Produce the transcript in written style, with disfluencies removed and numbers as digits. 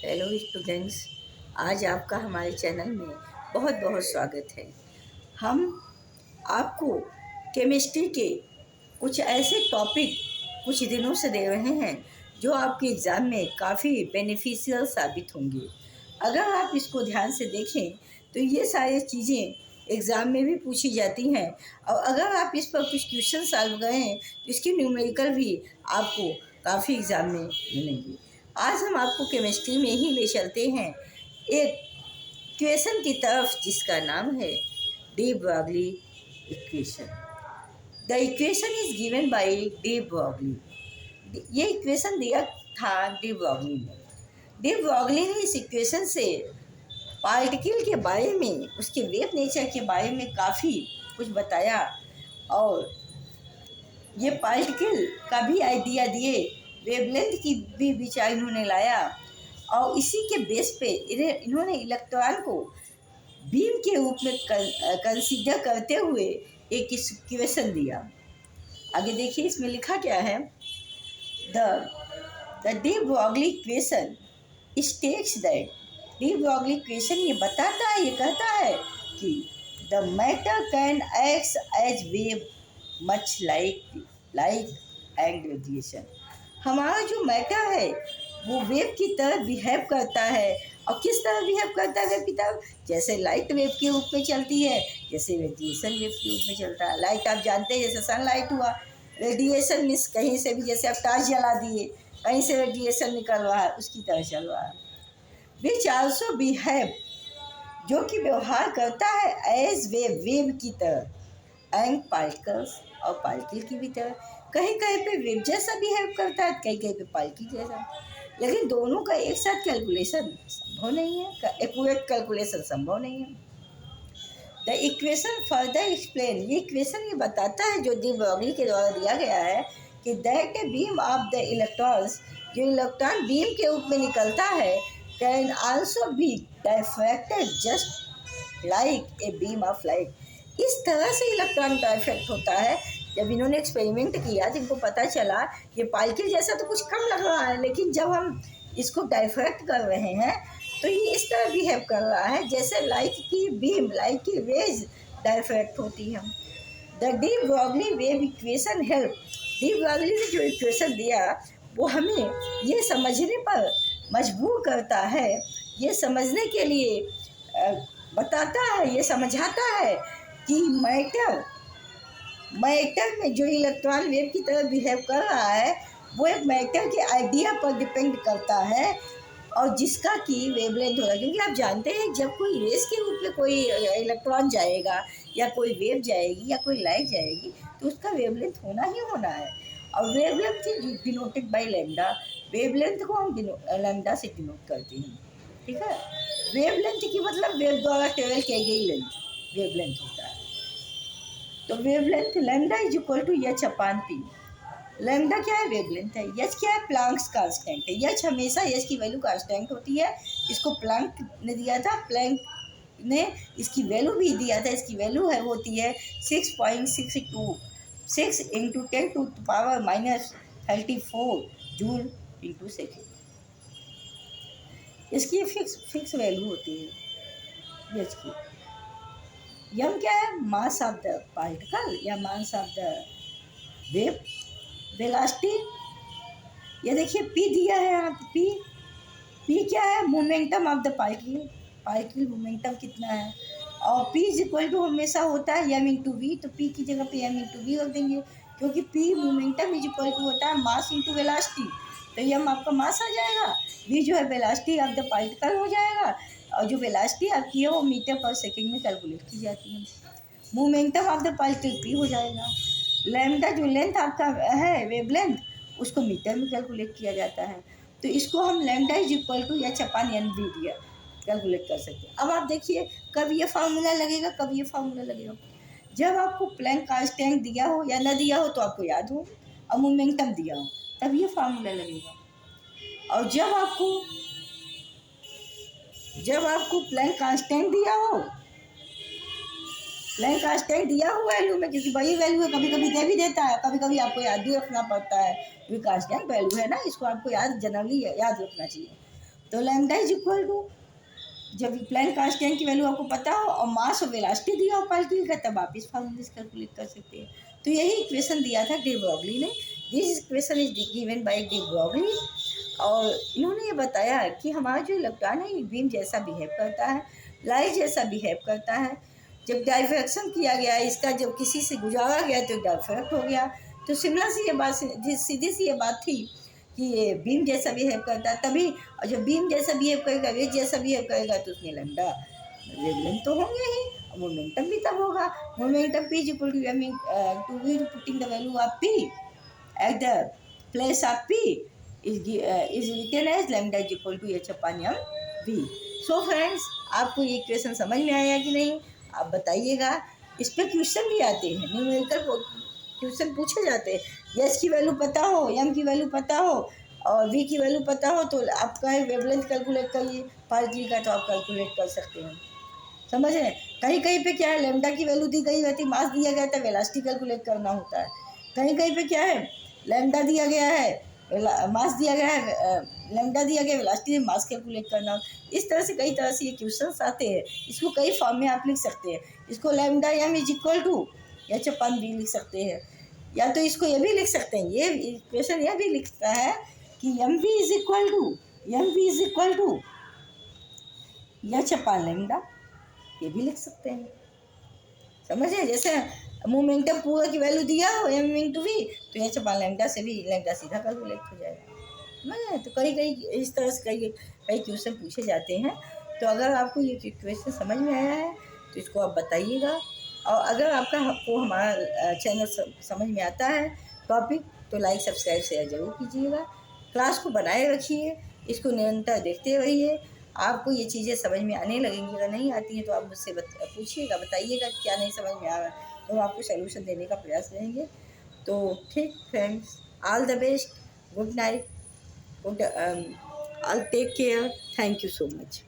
Hello students, आज आपका हमारे चैनल में बहुत बहुत स्वागत है। हम आपको केमिस्ट्री के कुछ ऐसे टॉपिक कुछ दिनों से दे रहे हैं जो आपके एग्ज़ाम में काफ़ी बेनिफिशियल साबित होंगे। अगर आप इसको ध्यान से देखें तो ये सारी चीज़ें एग्ज़ाम में भी पूछी जाती हैं और अगर आप इस पर कुछ क्वेश्चन सॉल्व करें तो इसकी न्यूमेरिकल भी आपको काफ़ी एग्ज़ाम में मिलेंगी। आज हम आपको केमिस्ट्री में ही ले चलते हैं एक इक्वेशन की तरफ जिसका नाम है D Broglie equation. The equation is given by de Broglie. ये इक्वेशन दिया था डी ब्रॉगली ने। डी ब्रॉगली ने इस इक्वेशन से पार्टिकल के बारे में, उसके वेव नेचर के बारे में काफ़ी कुछ बताया और ये पार्टिकल का भी आइडिया दिए, वेवलेंथ की भी विचार इन्होंने लाया और इसी के बेस पे इन्होंने इलेक्ट्रॉन को बीम के रूप में कंसीडर करते हुए एक इक्वेशन दिया। आगे देखिए इसमें लिखा क्या है। The de Broglie equation states that, de Broglie equation ये बताता है, ये कहता है कि the matter can act as wave much like and radiation. हमारा जो मैटर है वो वेव की तरह बिहेव करता है। और किस तरह बिहेव करता है वेव की तरह? जैसे लाइट वेव के रूप में चलती है, जैसे रेडिएशन वेव के रूप में चलता है। लाइट आप जानते हैं, जैसे सनलाइट हुआ। रेडिएशन मीन्स कहीं से भी, जैसे आप टॉर्च जला दिए, कहीं से रेडिएशन निकल रहा है, उसकी तरह चल रहा है। विच आल्सो बिहेव, जो कि व्यवहार करता है एज वेव की तरह, एंड पार्टिकल्स, और पार्टिकल की भी तरह। कहीं कहीं पे वेव जैसा बिहेव करता है, कहीं कहीं पे पार्टिकल जैसा। लेकिन दोनों का एक साथ कैलकुलेशन संभव नहीं है, एक्यूरेट कैलकुलेशन संभव नहीं है। द इक्वेशन फर्दर एक्सप्लेन, ये इक्वेशन ये बताता है जो डी ब्रॉगली के द्वारा दिया गया है कि that a beam of the electrons, जो इलेक्ट्रॉन बीम के रूप में निकलता है, can also be diffracted just like a beam of light. इस तरह से इलेक्ट्रॉन डाइफ्रैक्ट होता है। जब इन्होंने एक्सपेरिमेंट किया तो इनको पता चला ये पार्टिकल जैसा तो कुछ कम लग रहा है, लेकिन जब हम इसको डाइफ्रैक्ट कर रहे हैं तो ये इस तरह बिहेव कर रहा है जैसे लाइट की बीम, लाइट की रेज डाइफ्रैक्ट होती है। The de Broglie wave equation help, de Broglie ने जो इक्वेशन दिया वो हमें ये समझने पर मजबूर करता है, ये समझने के लिए बताता है, ये समझाता है कि मैटर में जो इलेक्ट्रॉन वेव की तरह बिहेव कर रहा है वो एक मैटर के आइडिया पर डिपेंड करता है और जिसका कि वेवलेंथ होगा। क्योंकि आप जानते हैं जब कोई रेस के रूप में कोई इलेक्ट्रॉन जाएगा या कोई वेव जाएगी या कोई लाइट जाएगी तो उसका वेवलेंथ होना ही होना है। और wavelength denoted by lambda, wavelength को हम लैम्डा से डिनोट करते हैं, ठीक है। वेवलेंथ की मतलब वेव द्वारा ट्रेवल की गई लेंथ वेवलेंथ होता है। तो wavelength lambda is equal to h upon p. Lambda क्या है? वेवलेंथ है। एच क्या है? प्लांक्स कांस्टेंट है। एच हमेशा एच की वैल्यू कांस्टेंट होती है। इसको प्लांक ने दिया था, प्लैंक ने इसकी वैल्यू भी दिया था। इसकी वैल्यू है होती है 6.626 इंटू 10⁻⁻34 जूल इंटू सेकेंड। इसकी फिक्स वैल्यू होती है एच की। यम क्या है? मास ऑफ द पार्टिकल या mass of the wave. Velocity, ये देखिए पी दिया है यहाँ पे। पी क्या है? Momentum of the particle, particle momentum कितना है। और पी इज इक्वल टू हमेशा होता है एम इंटू वी, तो पी की जगह पे एम इंटू वी रख देंगे क्योंकि p momentum is equal to होता है मास इंटू वेलोसिटी। तो एम आपका मास आ जाएगा, वी जो है वेलोसिटी ऑफ द पार्टिकल हो जाएगा और जो वेलोसिटी आपकी है वो मीटर पर सेकेंड में कैलकुलेट की जाती है। Momentum of the particle P हो जाएगा। लैम्डा जो लेंथ आपका है वेवलेंथ, उसको मीटर में कैलकुलेट किया जाता है। तो इसको हम lambda is equal to h upon n v दिया कैलकुलेट कर सकते हैं। अब आप देखिए कब ये फार्मूला लगेगा, कब ये फार्मूला लगेगा। जब आपको प्लैंक कांस्टेंट दिया हो या न दिया हो तो आपको याद हो, और मोमेंटम दिया हो तब ये फार्मूला लगेगा। और जब आपको प्लैंक कांस्टेंट दिया हो, प्लैंक कांस्टेंट दिया हुआ वैल्यू में, क्योंकि वही वैल्यू है, कभी कभी दे भी देता है, कभी कभी आपको याद भी रखना पड़ता है। ये कांस्टेंट वैल्यू है ना, इसको आपको जनरली याद रखना चाहिए। तो लैम्डा इज इक्वल टू, जब प्लैंक कांस्टेंट की वैल्यू आपको पता हो और मास और वेलोसिटी दिया हो पार्टिकल का, तब आप इस फॉर्मूले से कैलकुलेट कर सकते हैं। तो यही इक्वेशन दिया था डे ब्रॉगली ने। This equation is given by day Broglie, और इन्होंने ये बताया कि हमारा जो इलेक्ट्रॉन है ये बीम जैसा बिहेव करता है, लाइट जैसा बिहेव करता है। जब डाइफ्रैक्शन किया गया इसका, जब किसी से गुजारा गया तो डाइफ्रैक्ट हो गया। तो सिमिलर सी ये बात, सीधी सी ये बात थी कि ये बीम जैसा बिहेव करता है तभी, और जब बीम जैसा बिहेव करेगा, वेव जैसा बिहेव करेगा, तो उसमें लैम्डा वेवलेंथ तो होंगे ही, और मोमेंटम भी तब होगा। Momentum p equal to m to v, putting the value of p at the place of p is written as lambda is equal to h upon m v। So friends, आपको ये equation समझ में आया कि नहीं, आप बताइएगा। इस पर क्वेश्चन भी आते हैं, न्यूमेरिकल क्वेश्चन पूछे जाते हैं। एच की वैल्यू पता हो, एम की वैल्यू पता हो और वी की वैल्यू पता हो, तो आप कहें वेवलेंथ कैलकुलेट करिए पार्टिकल का, तो आप कैलकुलेट कर सकते हैं। समझ रहे हैं? कहीं कहीं पे क्या है, लैम्डा की वैल्यू दी गई रहती, मास दिया गया था, वेलोसिटी कैलकुलेट करना होता है। कहीं कहीं पे क्या है, लैम्डा दिया गया है, मास दिया गया है, लैम्डा दिया गया, वेलोसिटी मास कैलकुलेट करना। इस तरह से कई तरह से ये क्वेश्चंस आते हैं। इसको कई फॉर्म में आप लिख सकते हैं। इसको lambda m is equal to h upon b लिख सकते हैं, या तो इसको ये भी लिख सकते हैं, ये इक्वेशन यह भी लिखता है कि m v is equal to h upon lambda, ये भी लिख सकते हैं। समझे? जैसे मोमेंटम पूरा की वैल्यू दिया हो m इंटू वी, तो एच अपन लैम्डा से भी लैम्डा सीधा कैलकुलेट हो जाएगा। समझे? तो कई कई इस तरह से कई कई क्वेश्चन पूछे जाते हैं। तो अगर आपको ये क्वेश्चन समझ में आया है तो इसको आप बताइएगा, और अगर आपको हमारा चैनल समझ में आता है टॉपिक, तो लाइक सब्सक्राइब शेयर जरूर कीजिएगा। क्लास को बनाए रखिए, इसको निरंतर देखते रहिए। आपको ये चीज़ें समझ में आने लगेंगी। अगर नहीं आती हैं तो आप मुझसे पूछिएगा, बताइएगा क्या नहीं समझ में आ रहा है, तो हम आपको सलूशन देने का प्रयास करेंगे। तो ठीक friends, all the best, good night, good all take care, thank you so much.